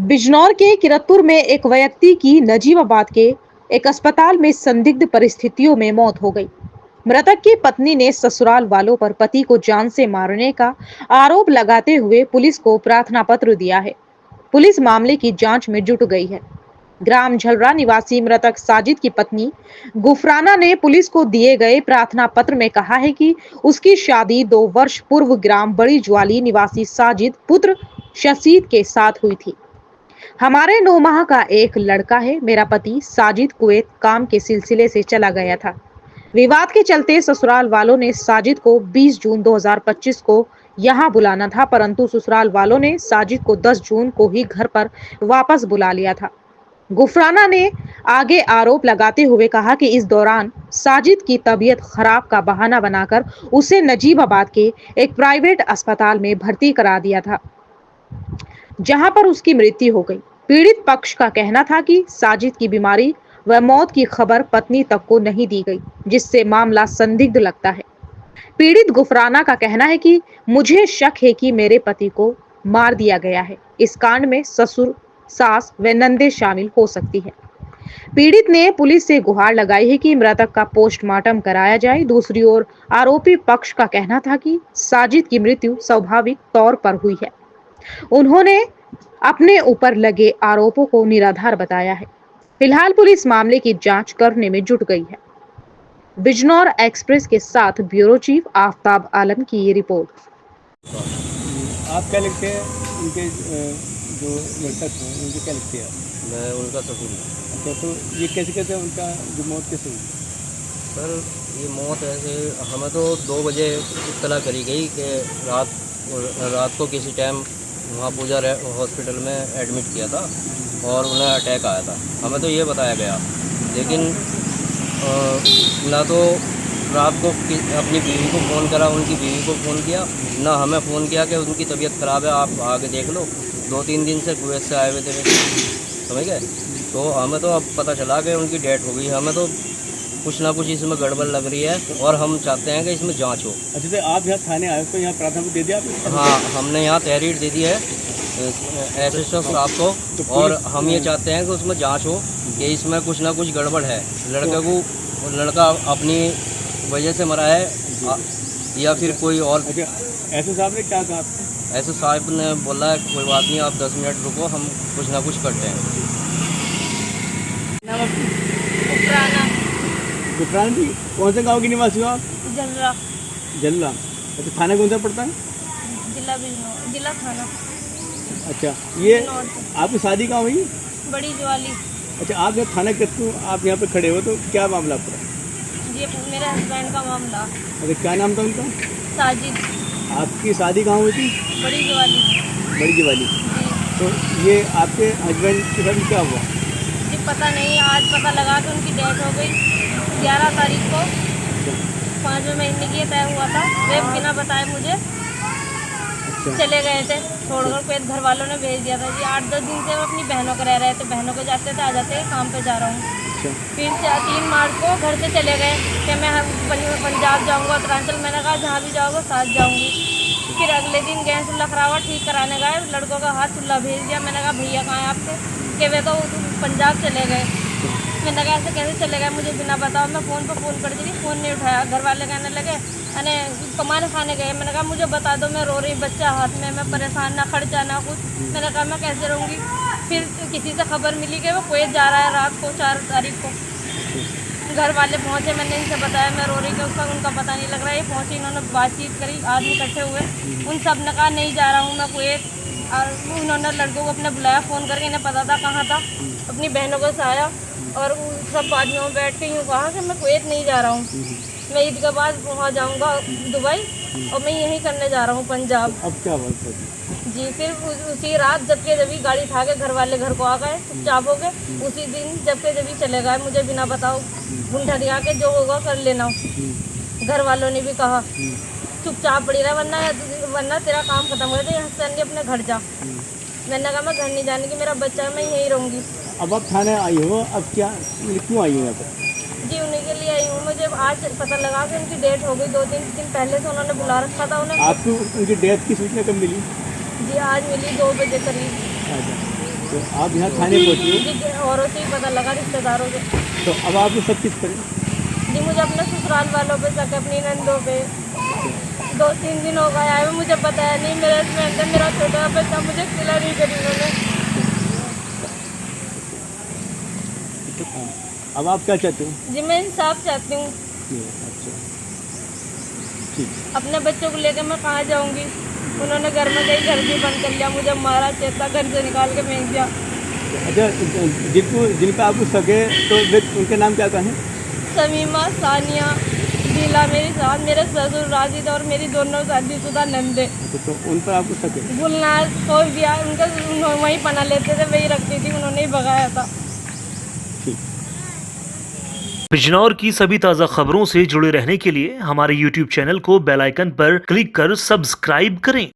बिजनौर के किरतपुर में एक व्यक्ति की नजीबाबाद के एक अस्पताल में संदिग्ध परिस्थितियों में मौत हो गई। मृतक की पत्नी ने ससुराल वालों पर पति को जान से मारने का आरोप लगाते हुए पुलिस को प्रार्थना पत्र दिया है। पुलिस मामले की जांच में जुट गई है। ग्राम झलरा निवासी मृतक साजिद की पत्नी गुफराना ने पुलिस को दिए गए प्रार्थना पत्र में कहा है कि उसकी शादी 2 वर्ष पूर्व ग्राम बड़ी ज्वाली निवासी साजिद पुत्र शशीद के साथ हुई थी। हमारे 9 माह का एक लड़का है। मेरा पति साजिद कुवैत काम के सिलसिले से चला गया था। विवाद के चलते ससुराल वालों ने साजिद को 20 जून 2025 को यहां बुलाना था, परंतु ससुराल वालों ने साजिद को 10 जून को ही घर पर वापस बुला लिया था। गुफराना ने आगे आरोप लगाते हुए कहा कि इस दौरान साजिद की तबीयत खराब का बहाना बनाकर उसे नजीबाबाद के एक प्राइवेट अस्पताल में भर्ती करा दिया था, जहां पर उसकी मृत्यु हो गई। पीड़ित पक्ष का कहना था कि साजिद की बीमारी व मौत की खबर पत्नी तक को नहीं दी गई, जिससे मामला संदिग्ध लगता है। पीड़ित गुफराना का कहना है कि मुझे शक है कि मेरे पति को मार दिया गया है। इस कांड में ससुर, सास व नंदे शामिल हो सकती है। पीड़ित ने पुलिस से गुहार लगाई है कि मृतक का पोस्टमार्टम कराया जाए। दूसरी ओर आरोपी पक्ष का कहना था कि साजिद की मृत्यु स्वाभाविक तौर पर हुई है। उन्होंने अपने ऊपर लगे आरोपों को निराधार बताया है। फिलहाल पुलिस मामले की जांच करने में जुट गई है। बिजनौर एक्सप्रेस के साथ ब्यूरो चीफ आफ्ताब आलम की ये रिपोर्ट। आप क्या लिखते हैं उनके जो मृतक हैं उनके क्या लिखते हैं? मैं उनका ससुर हूँ। अच्छा, तो ये कैसे कैसे उनका जो मौत कैसे हुई? सर ये मौत ऐसे हमें तो 2 बजे इत्तला करी गई कि रात को किसी टाइम वहाँ पूजा हॉस्पिटल में एडमिट किया था और उन्हें अटैक आया था। हमें तो ये बताया गया, लेकिन ना तो रात को अपनी बीवी को फ़ोन करा, उनकी बीवी को फ़ोन किया, ना हमें फ़ोन किया कि उनकी तबीयत ख़राब है, आप आगे देख लो। 2-3 दिन से कुवैत से आए हुए थे, समझ गए। तो हमें तो अब पता चला कि उनकी डेथ हो गई। हमें तो कुछ ना कुछ इसमें गड़बड़ लग रही है और हम चाहते हैं कि इसमें जांच हो। अच्छा, तो आप यहाँ थाने आए तो यहाँ प्रार्थना को दे दिया आपने? हाँ, हमने यहाँ तहरीर दे दी है एसएसओ साहब को, और हम ये चाहते हैं कि उसमें जांच हो कि इसमें कुछ ना कुछ गड़बड़ है। लड़का अपनी वजह से मरा है या फिर कोई और। अच्छा, एसओ साहब ने क्या कहा? एसओ साहब ने बोला है कोई बात नहीं, आप 10 मिनट रुको, हम कुछ ना कुछ करते हैं। गुफराना जी, कौन से गांव की निवासी हो आप? जलरा। जल्ला। अच्छा, थाना कौन सा पड़ता है? जिला बिजनौर, जिला थाना। अच्छा, ये बिजनौर से। आपकी शादी कहाँ हुई? बड़ी ज्वाली। अच्छा, आप यहाँ थाना कितने आप यहाँ पे खड़े हो, तो क्या मामला पूरा? ये मेरे हस्बैंड का मामला। अच्छा, क्या नाम था उनका? साजिद। आपकी शादी कहाँ हुई थी? बड़ी ज्वाली। बड़ी जीवाली। जी। तो ये आपके हस्बैंड के साथ क्या हुआ? जी पता नहीं, आज पता लगा कि उनकी डेथ हो गई 11 तारीख को। 5वें महीने की तय हुआ था। वे बिना बताए मुझे चले गए थे, छोड़कर फिर घर वालों ने भेज दिया था। जी 8-10 दिन से वो अपनी बहनों के रह रहे थे, बहनों को जाते थे, आ जाते काम पे जा रहा हूँ। फिर 3 मार्च को घर से चले गए कि मैं पंजाब जाऊँगा, उत्तरांचल। मैंने कहा जहाँ भी जाओगे साथ जाऊँगी। फिर अगले दिन गए चूल्हा खराबा ठीक कराने गए, लड़कों का हाथ चूल्हा भेज दिया। मैंने कहा भैया कहाँ हैं आपके? कि वे तो पंजाब चले गए। मैंने कहा ऐसे कैसे चले गए मुझे बिना बताओ? मैं फ़ोन पर फ़ोन कर दी, फ़ोन नहीं उठाया। घर वाले कहने लगे अरे कमाने खाने गए। मैंने कहा मुझे बता दो, मैं रो रही, बच्चा हाथ में, मैं परेशान, ना खर्चा ना कुछ। मैंने कहा मैं कैसे रहूँगी? फिर किसी से खबर मिली कि वो कुवैत जा रहा है रात को 4 तारीख को। घर वाले पहुँचे, मैंने इनसे बताया मैं रो रही कि उसका उनका पता नहीं लग रहा है। ये पहुँचे, इन्होंने बातचीत करी, आदमी इकट्ठे हुए, उन सब ने कहा नहीं जा रहा हूँ मैं कुवैत। और उन्होंने लड़कों को अपने बुलाया फ़ोन करके, इन्हें पता था कहाँ था, अपनी बहनों को सहाया और सब आदमियों में बैठ के यूँ कहा कि मैं कुवैत नहीं जा रहा हूँ, मैं ईद के बाद वहाँ जाऊँगा दुबई और मैं यहीं करने जा रहा हूँ पंजाब। अब क्या बात है? जी फिर उसी रात जबकि जब गाड़ी उठा के घर वाले घर को आ गए, चुपचाप हो गए। उसी दिन जबकि जब चले गए, मुझे बिना बताओ गुंठा दिया के जो होगा कर लेना। घर वालों ने भी कहा चुपचाप पड़ी रहा, वरना तेरा काम खत्म कर दे, यहाँ से अपने घर जा। मैंने कहा मैं घर नहीं जाने की, मेरा बच्चा है, मैं यहीं रहूँगी। अब आप थाने आई हो, अब क्या क्यों आई हो यहाँ पर? जी उन्हीं के लिए आई हूँ। मुझे आज पता लगा कि उनकी डेथ हो गई। 2-3 दिन पहले से उन्होंने बुला रखा था उन्हें। आपको उनकी डेथ की सूचना कब मिली? जी आज मिली 2 बजे करीब। अच्छा, तो आप यहाँ थाने पहुँची हो, जी औरों से ही पता लगा, रिश्तेदारों से। तो अब आपको सब किस पर? जी मुझे अपने ससुराल वालों पे शक है, अपनी नंदों पे। 2-3 दिन हो गए आए हुए, मुझे बताया नहीं। मेरा हस्बैंड है, मेरा छोटा बच्चा, मुझे खिला नहीं करी उन्होंने। अब आप क्या चाहते हो? जी मैं इंसाफ चाहती हूँ। अच्छा, ठीक। अपने बच्चों को लेकर मैं कहाँ जाऊँगी? उन्होंने घर में गई, घर भी बंद कर लिया, मुझे मारा, चेता, घर से निकाल के फेंक दिया। अच्छा, जिनका आपको सगे तो वे उनके नाम क्या कहें? शमीमा, सानिया, दिला मेरी सास, मेरे ससुर राजिद और मेरी दोनों शादीशुदा नंदे। तो उन पर आपको सगे? गुलनाज कोई भी आया, उनका वहीं पना लेते थे, वही रखती थी, उन्होंने ही भगाया था। बिजनौर की सभी ताज़ा खबरों से जुड़े रहने के लिए हमारे YouTube चैनल को बेल आइकन पर क्लिक कर सब्सक्राइब करें।